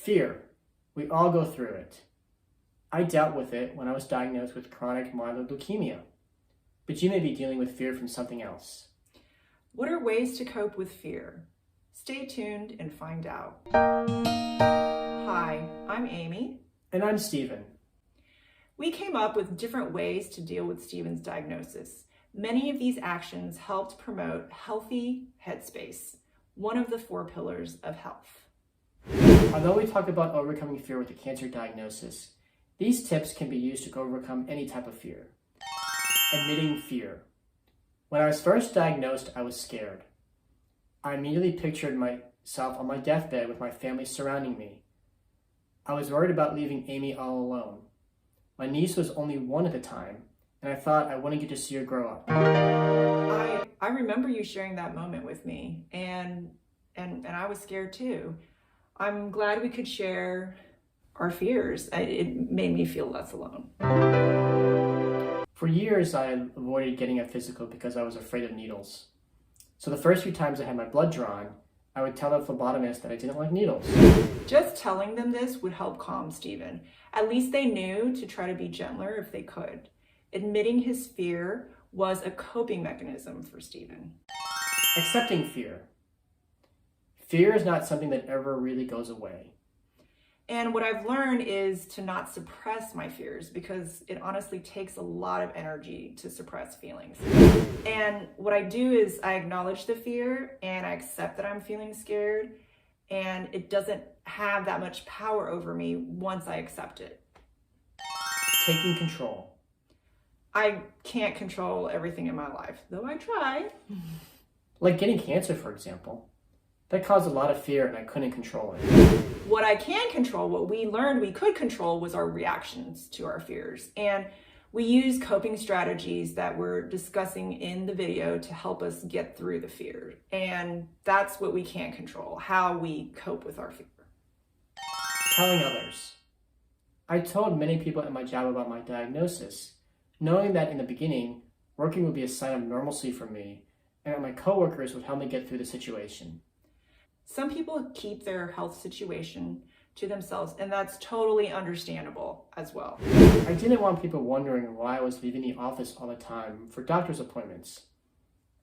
Fear. We all go through it. I dealt with it when I was diagnosed with chronic myeloid leukemia, but you may be dealing with fear from something else. What are ways to cope with fear? Stay tuned and find out. Hi, I'm Amy. And I'm Stephen. We came up with different ways to deal with Stephen's diagnosis. Many of these actions helped promote healthy headspace, one of the 4 pillars of health. Although we talk about overcoming fear with a cancer diagnosis, these tips can be used to overcome any type of fear. Admitting fear. When I was first diagnosed, I was scared. I immediately pictured myself on my deathbed with my family surrounding me. I was worried about leaving Amy all alone. My niece was only 1 at the time, and I thought I wouldn't get to see her grow up. I remember you sharing that moment with me, and I was scared too. I'm glad we could share our fears. It made me feel less alone. For years, I avoided getting a physical because I was afraid of needles. So the first few times I had my blood drawn, I would tell the phlebotomist that I didn't like needles. Just telling them this would help calm Stephen. At least they knew to try to be gentler if they could. Admitting his fear was a coping mechanism for Stephen. Accepting fear. Fear is not something that ever really goes away. And what I've learned is to not suppress my fears, because it honestly takes a lot of energy to suppress feelings. And what I do is I acknowledge the fear and I accept that I'm feeling scared, and it doesn't have that much power over me once I accept it. Taking control. I can't control everything in my life, though I try. Like getting cancer, for example. That caused a lot of fear and I couldn't control it. What I can control, what we learned we could control, was our reactions to our fears. And we use coping strategies that we're discussing in the video to help us get through the fear. And that's what we can't control, how we cope with our fear. Telling others. I told many people at my job about my diagnosis, knowing that in the beginning, working would be a sign of normalcy for me, and that my coworkers would help me get through the situation. Some people keep their health situation to themselves, and that's totally understandable as well. I didn't want people wondering why I was leaving the office all the time for doctor's appointments.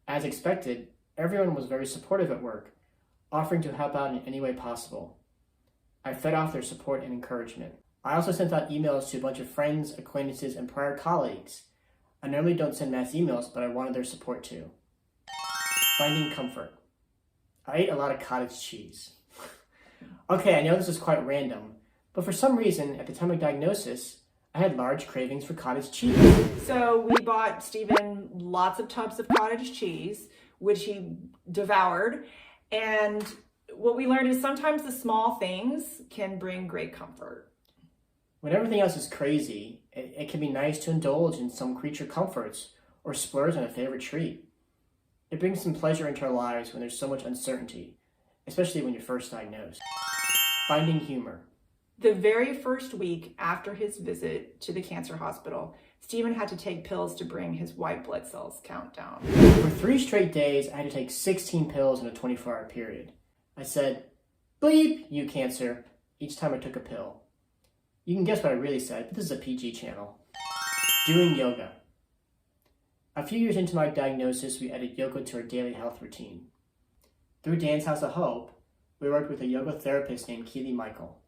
As expected, everyone was very supportive at work, offering to help out in any way possible. I fed off their support and encouragement. I also sent out emails to a bunch of friends, acquaintances, and prior colleagues. I normally don't send mass emails, but I wanted their support too. Finding comfort. I ate a lot of cottage cheese. Okay, I know this is quite random, but for some reason, at the time of diagnosis, I had large cravings for cottage cheese. So we bought Stephen lots of tubs of cottage cheese, which he devoured. And what we learned is sometimes the small things can bring great comfort. When everything else is crazy, it can be nice to indulge in some creature comforts or splurge on a favorite treat. It brings some pleasure into our lives when there's so much uncertainty, especially when you're first diagnosed. Finding humor. The very first week after his visit to the cancer hospital, Stephen had to take pills to bring his white blood cells count down. For 3 straight days, I had to take 16 pills in a 24-hour period. I said, "Bleep, you cancer," each time I took a pill. You can guess what I really said, but this is a PG channel. Doing yoga. A few years into my diagnosis, we added yoga to our daily health routine. Through Dan's House of Hope, we worked with a yoga therapist named Keely Michael.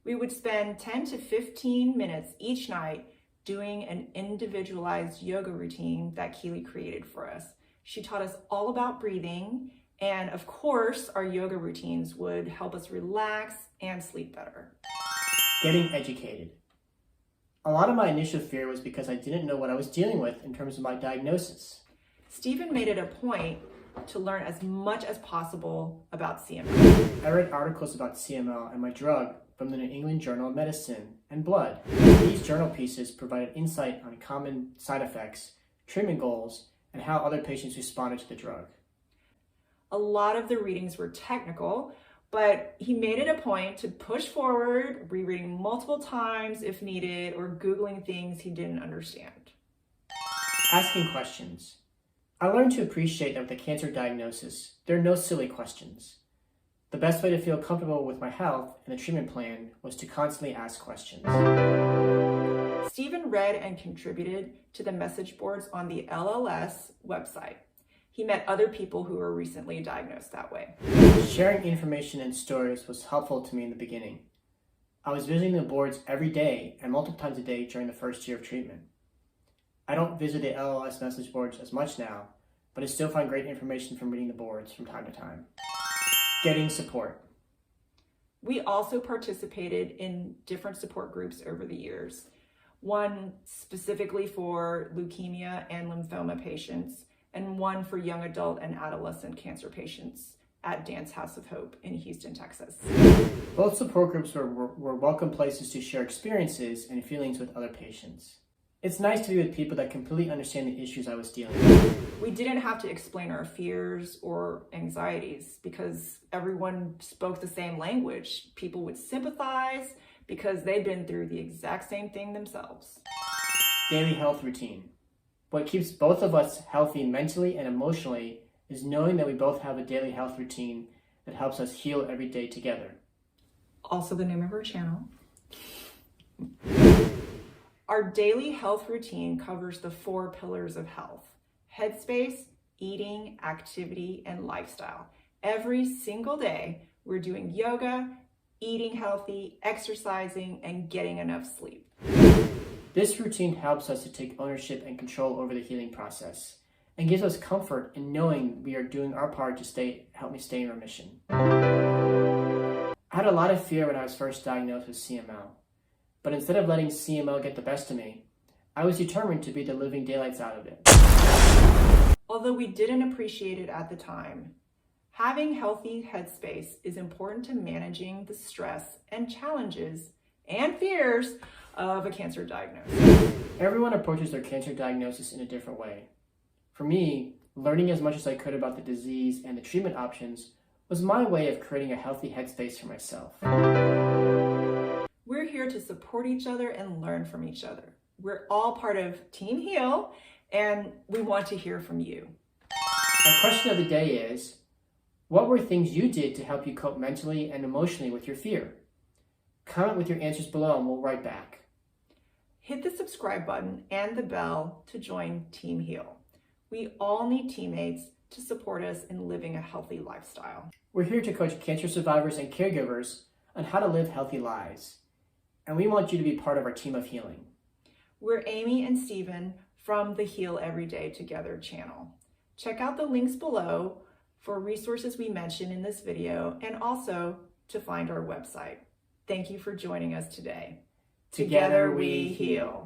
We would spend 10 to 15 minutes each night doing an individualized yoga routine that Keely created for us. She taught us all about breathing, and of course, our yoga routines would help us relax and sleep better. Getting educated. A lot of my initial fear was because I didn't know what I was dealing with in terms of my diagnosis. Stephen made it a point to learn as much as possible about CML. I read articles about CML and my drug from the New England Journal of Medicine and Blood. These journal pieces provided insight on common side effects, treatment goals, and how other patients responded to the drug. A lot of the readings were technical, but he made it a point to push forward, rereading multiple times if needed, or Googling things he didn't understand. Asking questions. I learned to appreciate that with a cancer diagnosis, there are no silly questions. The best way to feel comfortable with my health and the treatment plan was to constantly ask questions. Stephen read and contributed to the message boards on the LLS website. He met other people who were recently diagnosed that way. Sharing information and stories was helpful to me in the beginning. I was visiting the boards every day and multiple times a day during the first year of treatment. I don't visit the LLS message boards as much now, but I still find great information from reading the boards from time to time. Getting support. We also participated in different support groups over the years. One specifically for leukemia and lymphoma patients, and one for young adult and adolescent cancer patients at Dance House of Hope in Houston, Texas. Both support groups were welcome places to share experiences and feelings with other patients. It's nice to be with people that completely understand the issues I was dealing with. We didn't have to explain our fears or anxieties because everyone spoke the same language. People would sympathize because they'd been through the exact same thing themselves. Daily health routine. What keeps both of us healthy mentally and emotionally is knowing that we both have a daily health routine that helps us heal every day together. Also the name of our channel. Our daily health routine covers the 4 pillars of health: headspace, eating, activity, and lifestyle. Every single day, we're doing yoga, eating healthy, exercising, and getting enough sleep. This routine helps us to take ownership and control over the healing process and gives us comfort in knowing we are doing our part to help me stay in remission. I had a lot of fear when I was first diagnosed with CML. But instead of letting CML get the best of me, I was determined to beat the living daylights out of it. Although we didn't appreciate it at the time, having healthy headspace is important to managing the stress and challenges and fears of a cancer diagnosis. Everyone approaches their cancer diagnosis in a different way. For me, learning as much as I could about the disease and the treatment options was my way of creating a healthy headspace for myself. We're here to support each other and learn from each other. We're all part of Team Heal, and we want to hear from you. Our question of the day is, what were things you did to help you cope mentally and emotionally with your fear? Comment with your answers below and we'll write back. Hit the subscribe button and the bell to join Team Heal. We all need teammates to support us in living a healthy lifestyle. We're here to coach cancer survivors and caregivers on how to live healthy lives. And we want you to be part of our team of healing. We're Amy and Stephen from the Heal Every Day Together channel. Check out the links below for resources we mentioned in this video and also to find our website. Thank you for joining us today. Together we heal.